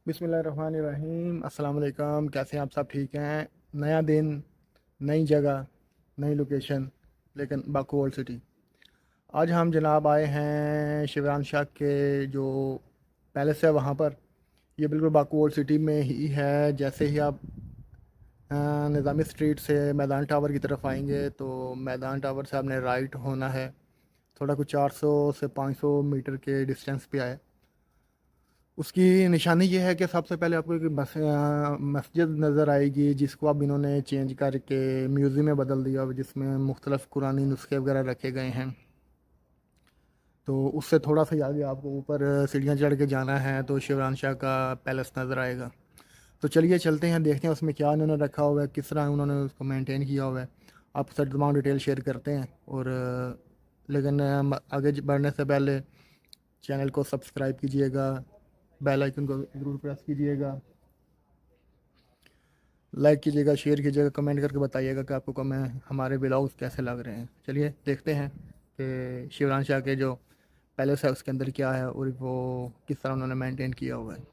बिस्मिल्लाहिर्रहमानिर्रहीम। अस्सलाम वालेकुम। कैसे हैं आप सब? ठीक हैं? नया दिन, नई जगह, नई लोकेशन, लेकिन बाकू ओल्ड सिटी। आज हम जनाब आए हैं शिवरान शाह के जो पैलेस है वहाँ पर। ये बिल्कुल बाकू ओल्ड सिटी में ही है। जैसे ही आप निज़ामी स्ट्रीट से मैदान टावर की तरफ आएंगे तो मैदान टावर से आपने राइट होना है। थोड़ा कुछ 400 से 500 मीटर के डिस्टेंस पे आए। उसकी निशानी ये है कि सबसे पहले आपको एक मस्जिद नज़र आएगी, जिसको अब इन्होंने चेंज करके म्यूज़ियम में बदल दिया, जिसमें मुख्तलिफ़ कुरानी नुस्खे वगैरह रखे गए हैं। तो उससे थोड़ा सा आगे आपको ऊपर सीढ़ियाँ चढ़ के जाना है तो शिवरान शाह का पैलेस नज़र आएगा। तो चलिए चलते हैं, देखते हैं उसमें क्या उन्होंने रखा हुआ है, किस तरह उन्होंने उसको मेंटेन किया हुआ है। आप सर तमाम डिटेल शेयर करते हैं। और लेकिन आगे बढ़ने से पहले चैनल को सब्सक्राइब कीजिएगा, बेल आइकन को ज़रूर प्रेस कीजिएगा, लाइक कीजिएगा, शेयर कीजिएगा, कमेंट करके बताइएगा कि आपको हमारे ब्लॉग्स कैसे लग रहे हैं। चलिए देखते हैं कि शिवरान शाह के जो पैलेस है उसके अंदर क्या है और वो किस तरह उन्होंने मेंटेन किया हुआ है।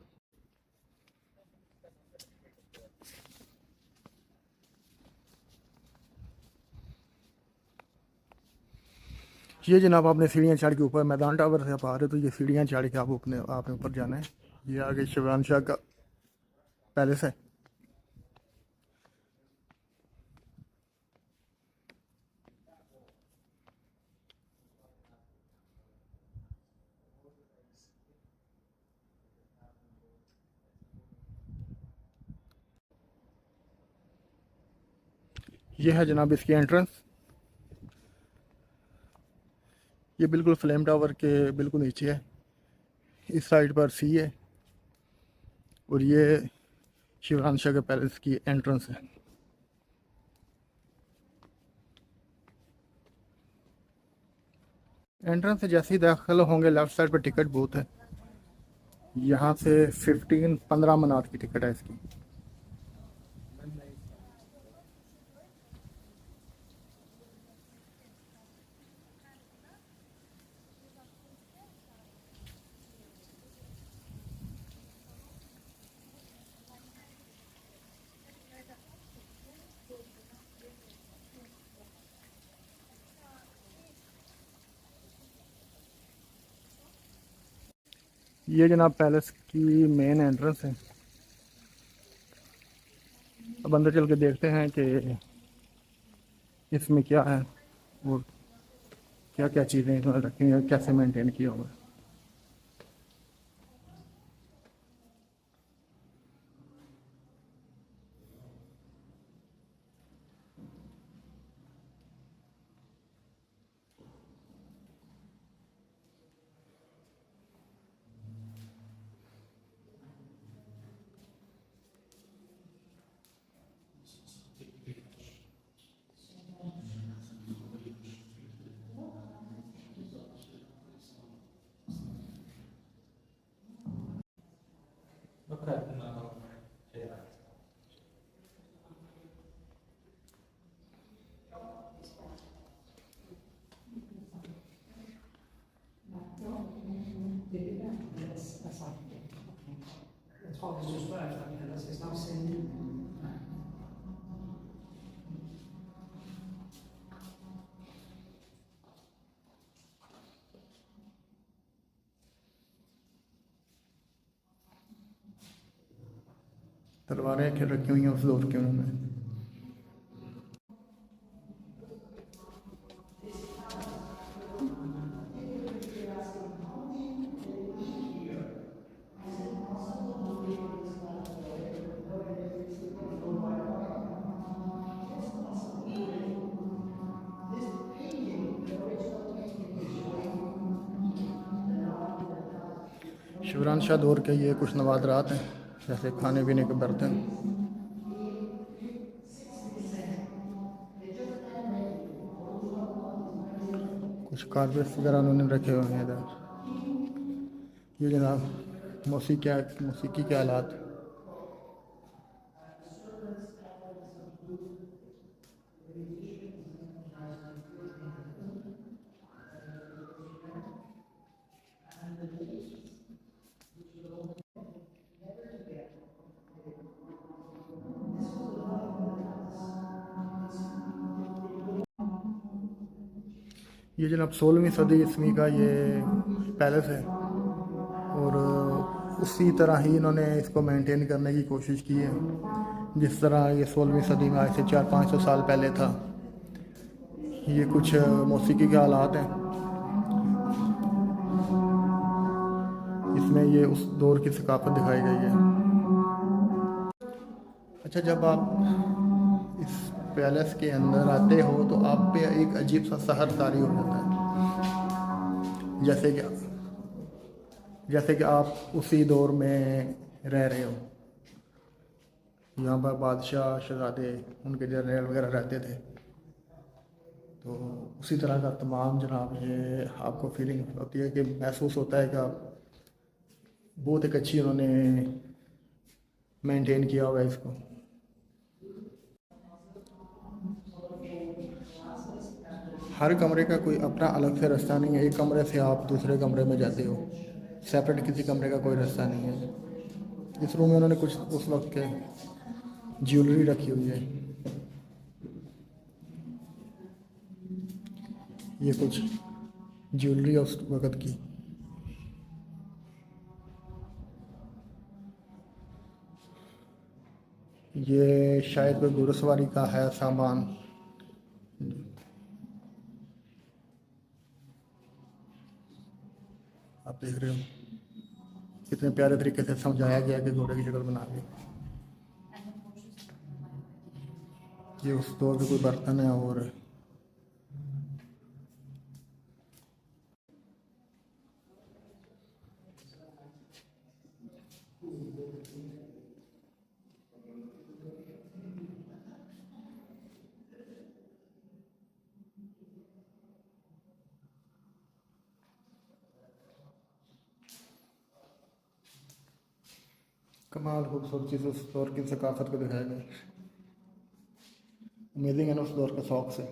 ये जनाब आपने सीढ़ियाँ चढ़ के ऊपर मैदान टावर से आप आ रहे हो तो ये सीढ़ियाँ चढ़ के आपने ऊपर जाना है। ये आगे शिवरान शाह का पैलेस है। ये है जनाब इसकी एंट्रेंस। ये बिल्कुल फ्लेम टावर के बिल्कुल नीचे है। इस साइड पर सी है और ये शिवरान शाह के पैलेस की एंट्रेंस है। एंट्रेंस से जैसे ही दाखिल होंगे लेफ़्ट साइड पर टिकट बूथ है। यहाँ से 15 मनात की टिकट है इसकी। ये जनाब पैलेस की मेन एंट्रेंस है। अब अंदर चल के देखते हैं कि इसमें क्या है और क्या क्या चीज़ें इन्होंने रखी हैं, कैसे मेंटेन किया हुआ है। तलवारें रखी हुई हैं उस दौर के उन्होंने। शिवरान शाह दौर के ये कुछ नवादरात हैं, जैसे खाने पीने के बर्तन, कुछ कारपेट्स वगैरह उन्होंने रखे हुए हैं इधर। ये जनाब मौसीकी के आलात। ये जनाब 16वीं सदी ईस्वी का ये पैलेस है, और उसी तरह ही इन्होंने इसको मेंटेन करने की कोशिश की है जिस तरह ये 16वीं सदी में आज से 400-500 साल पहले था। ये कुछ मौसीकी के हालात हैं, इसमें ये उस दौर की सकाफत दिखाई गई है। अच्छा, जब आप इस पैलेस के अंदर आते हो तो आप पे एक अजीब सा सहर तारी हो जाता है, जैसे कि आप उसी दौर में रह रहे हो। यहाँ पर बादशाह, शहजादे, उनके जनरल वगैरह रहते थे, तो उसी तरह का तमाम जनाब ये आपको फीलिंग होती है कि महसूस होता है कि आप बहुत एक अच्छी उन्होंने मेंटेन किया हुआ है इसको। हर कमरे का कोई अपना अलग से रास्ता नहीं है, एक कमरे से आप दूसरे कमरे में जाते हो, सेपरेट किसी कमरे का कोई रास्ता नहीं है। इस रूम में उन्होंने कुछ उस वक्त के ज्वेलरी रखी हुई है, ये कुछ ज्वेलरी उस वक्त की। ये शायद कोई घुड़सवारी का है सामान। आप देख रहे हो कितने प्यारे तरीके से समझाया गया कि घोड़े की शक्ल बना के। ये उस दौर के कोई बर्तन है, और कमाल खूबसूरती से उस दौर की सकाफत को दिखाया गया। अमेजिंग है ना उस दौर के शौक से।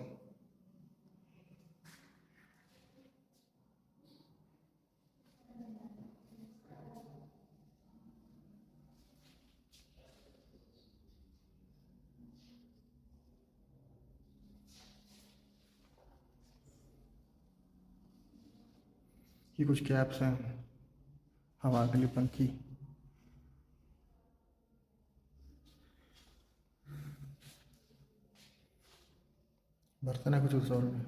ये कुछ कैप्स हैं हवा के लिए, पंखी। बर्तन है कुछ उस दौर में।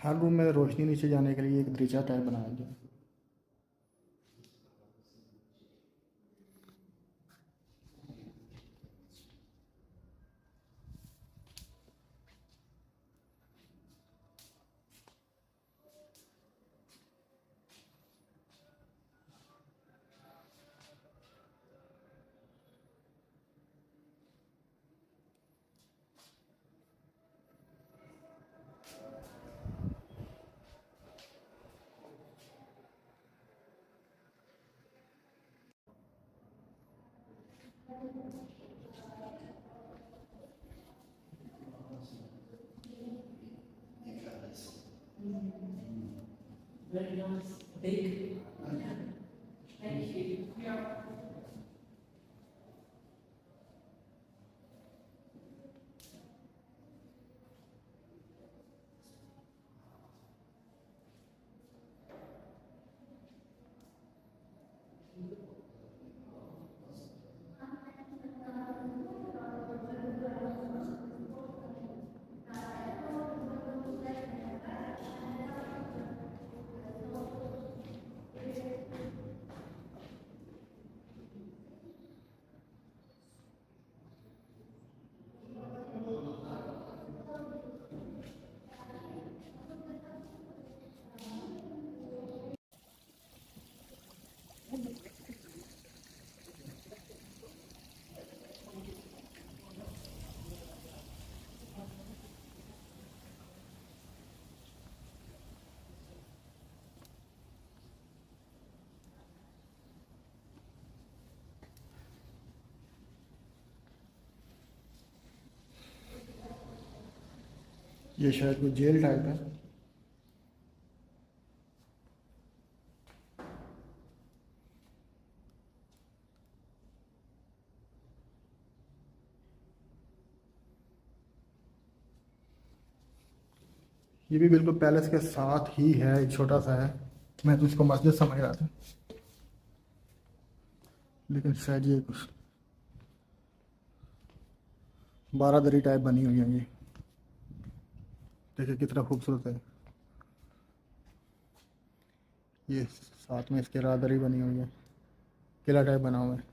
हर रूम में रोशनी नीचे जाने के लिए एक दरीचा टाइप बनाया गया। Very nice, big. Thank you. ये शायद कोई जेल टाइप है। ये भी बिल्कुल पैलेस के साथ ही है, एक छोटा सा है। मैं तो इसको मस्जिद समझ रहा था, लेकिन शायद ये कुछ बारादरी टाइप बनी हुई है। ये देखिए कितना खूबसूरत है। ये साथ में इसके राहदरी बनी हुई है, किला टाइप बना हुआ है।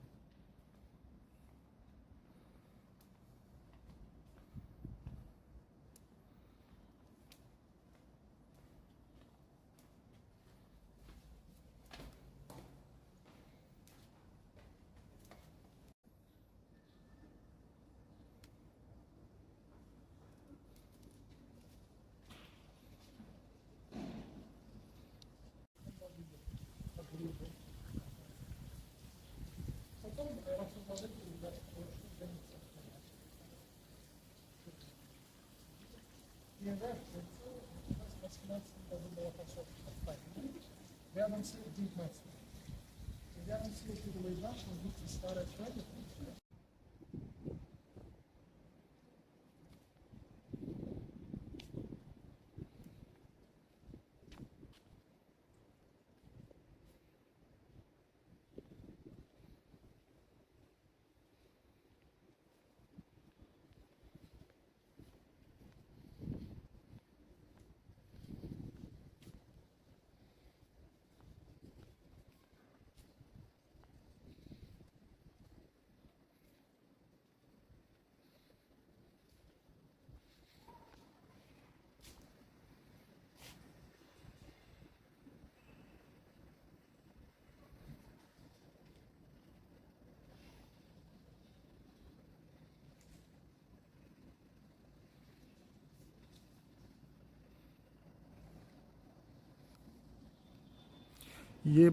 ये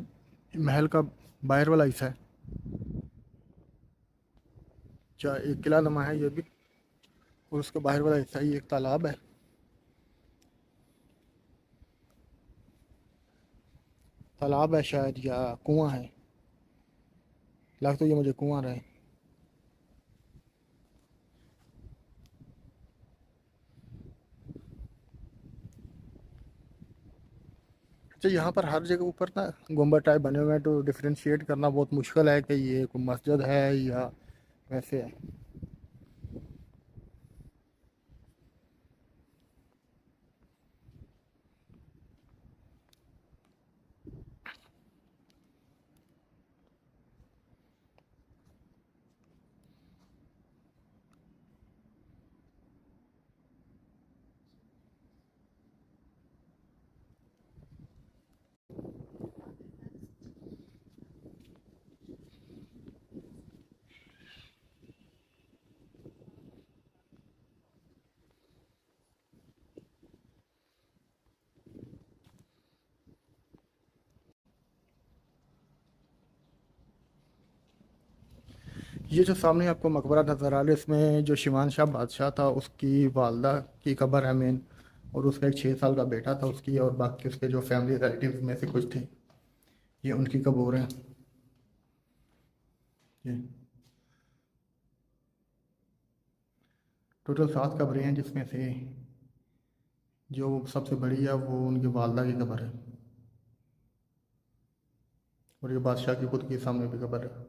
महल का बाहर वाला हिस्सा है, क्या एक किला नुमा है ये भी। और उसका बाहर वाला हिस्सा ही एक तालाब है। तालाब है शायद, या कुआं है। लग तो ये मुझे कुआं रहा है। अच्छा, यहाँ पर हर जगह ऊपर ना गुम्बद टाइप बने हुए हैं, तो डिफ्रेंशिएट करना बहुत मुश्किल है कि ये कोई मस्जिद है या वैसे है। ये जो सामने आपको मकबरा नज़र आ रहा है, इसमें जो शिवान शाह बादशाह था उसकी वालदा की कब्र है मेन। और उसका एक 6 साल का बेटा था उसकी, और बाकी उसके जो फैमिली रिलेटिव्स में से कुछ थे, ये उनकी कब्र है। ये टोटल 7 कब्रें हैं, जिसमें से जो सबसे बड़ी है वो उनकी वालदा की कब्र है। और ये बादशाह की खुद की सामने भी कब्र है,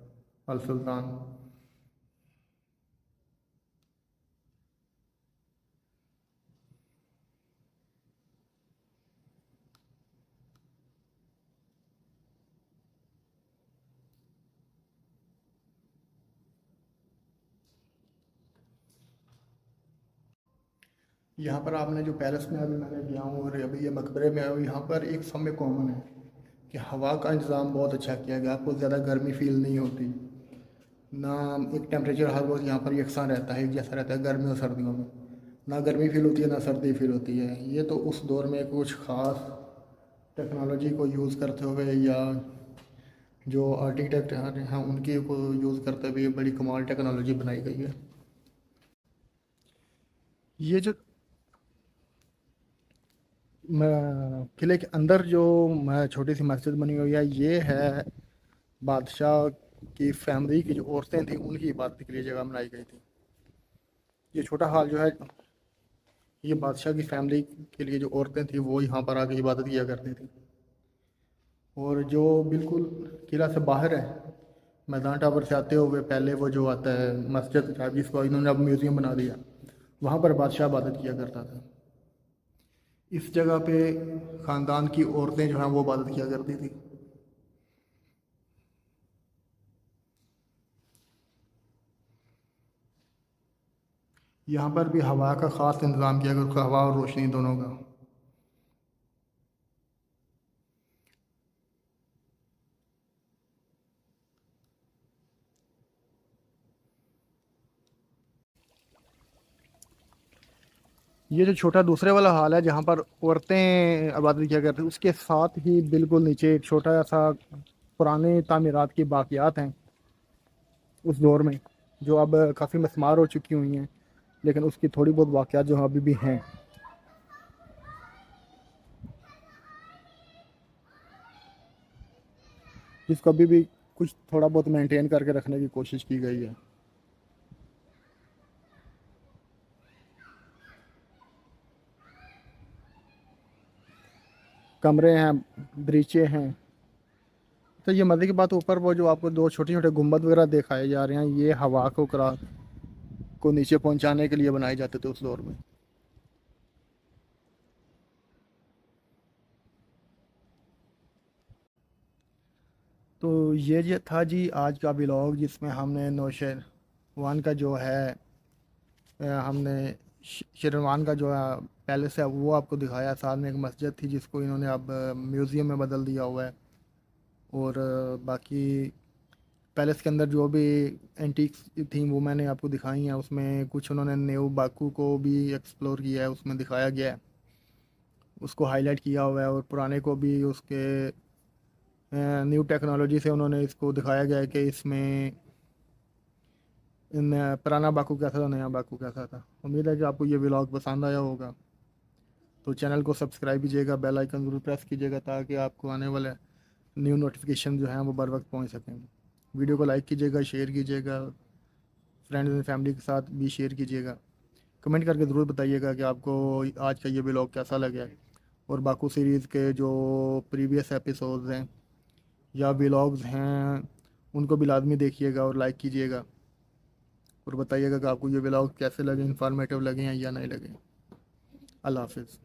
अल सुल्तान। यहाँ पर आपने जो पैलेस में अभी मैंने गया हूँ और अभी ये मकबरे में आया हूँ, यहाँ पर एक सब में कॉमन है कि हवा का इंतज़ाम बहुत अच्छा किया गया। आपको ज़्यादा गर्मी फील नहीं होती ना। एक टेम्परेचर हर वक्त यहाँ पर यकसा रहता है, एक जैसा रहता है गर्मियों और सर्दियों में। ना गर्मी फील होती है ना सर्दी फील होती है। ये तो उस दौर में कुछ ख़ास टेक्नोलॉजी को यूज़ करते हुए, या जो आर्किटेक्ट हैं उनकी को यूज़ करते हुए बड़ी कमाल टेक्नोलॉजी बनाई गई है। ये जो किले के अंदर जो छोटी सी मस्जिद बनी हुई है, ये है बादशाह की फैमिली की जो औरतें थी उनकी इबादत के लिए जगह बनाई गई थी। ये छोटा हाल जो है, ये बादशाह की फैमिली के लिए जो औरतें थी वो यहाँ पर आके इबादत किया करती थी। और जो बिल्कुल किला से बाहर है, मैदान टावर से आते हुए पहले वो जो आता है मस्जिद साहब, जिसको इन्होंने अब म्यूज़ियम बना दिया, वहाँ पर बादशाह इबादत किया करता था। इस जगह पे ख़ानदान की औरतें जो हैं वो इबादत किया करती थी। यहाँ पर भी हवा का ख़ास इंतज़ाम किया गया, हवा और रोशनी दोनों का। ये जो छोटा दूसरे वाला हाल है जहाँ पर औरतें इबादत किया करती हैं, उसके साथ ही बिल्कुल नीचे एक छोटा सा पुराने तामीरात की बाक़ियात हैं उस दौर में, जो अब काफ़ी मस्मार हो चुकी हुई हैं, लेकिन उसकी थोड़ी बहुत वाक़यात जो अभी भी हैं, जिसको अभी भी कुछ थोड़ा बहुत मेंटेन करके रखने की कोशिश की गई है। कमरे हैं, दरीचे हैं। तो ये मज़े की बात, ऊपर वो जो आपको दो छोटे छोटे गुंबद वगैरह दिखाए जा रहे हैं, ये हवा को नीचे पहुंचाने के लिए बनाए जाते थे उस दौर में। तो ये था जी आज का व्लॉग, जिसमें हमने नौशेरवान का जो है हमने शेरवान का जो है पैलेस है वो आपको दिखाया। साथ में एक मस्जिद थी जिसको इन्होंने अब म्यूज़ियम में बदल दिया हुआ है। और बाकी पैलेस के अंदर जो भी एंटीक्स थी वो मैंने आपको दिखाई हैं। उसमें कुछ उन्होंने न्यू बाकू को भी एक्सप्लोर किया है, उसमें दिखाया गया है, उसको हाईलाइट किया हुआ है। और पुराने को भी उसके न्यू टेक्नोलॉजी से उन्होंने इसको दिखाया गया है कि इसमें पुराना बाकू कैसा था, नया बाकू कैसा था। उम्मीद है कि आपको ये व्लॉग पसंद आया होगा। तो चैनल को सब्सक्राइब कीजिएगा, बेल आइकन ज़रूर प्रेस कीजिएगा, ताकि आपको आने वाले न्यू नोटिफिकेशन जो हैं वो बर वक्त पहुँच सकें। वीडियो को लाइक कीजिएगा, शेयर कीजिएगा, फ्रेंड्स एंड फैमिली के साथ भी शेयर कीजिएगा। कमेंट करके ज़रूर बताइएगा कि आपको आज का ये व्लॉग कैसा लगा। और बाकू सीरीज़ के जो प्रीवियस एपिसोड्स हैं या व्लॉग्स हैं उनको भी लाजमी देखिएगा और लाइक कीजिएगा। और बताइएगा कि आपको ये व्लॉग कैसे लगे, इन्फॉर्मेटिव लगे हैं या नहीं लगे। अल्लाह हाफिज़।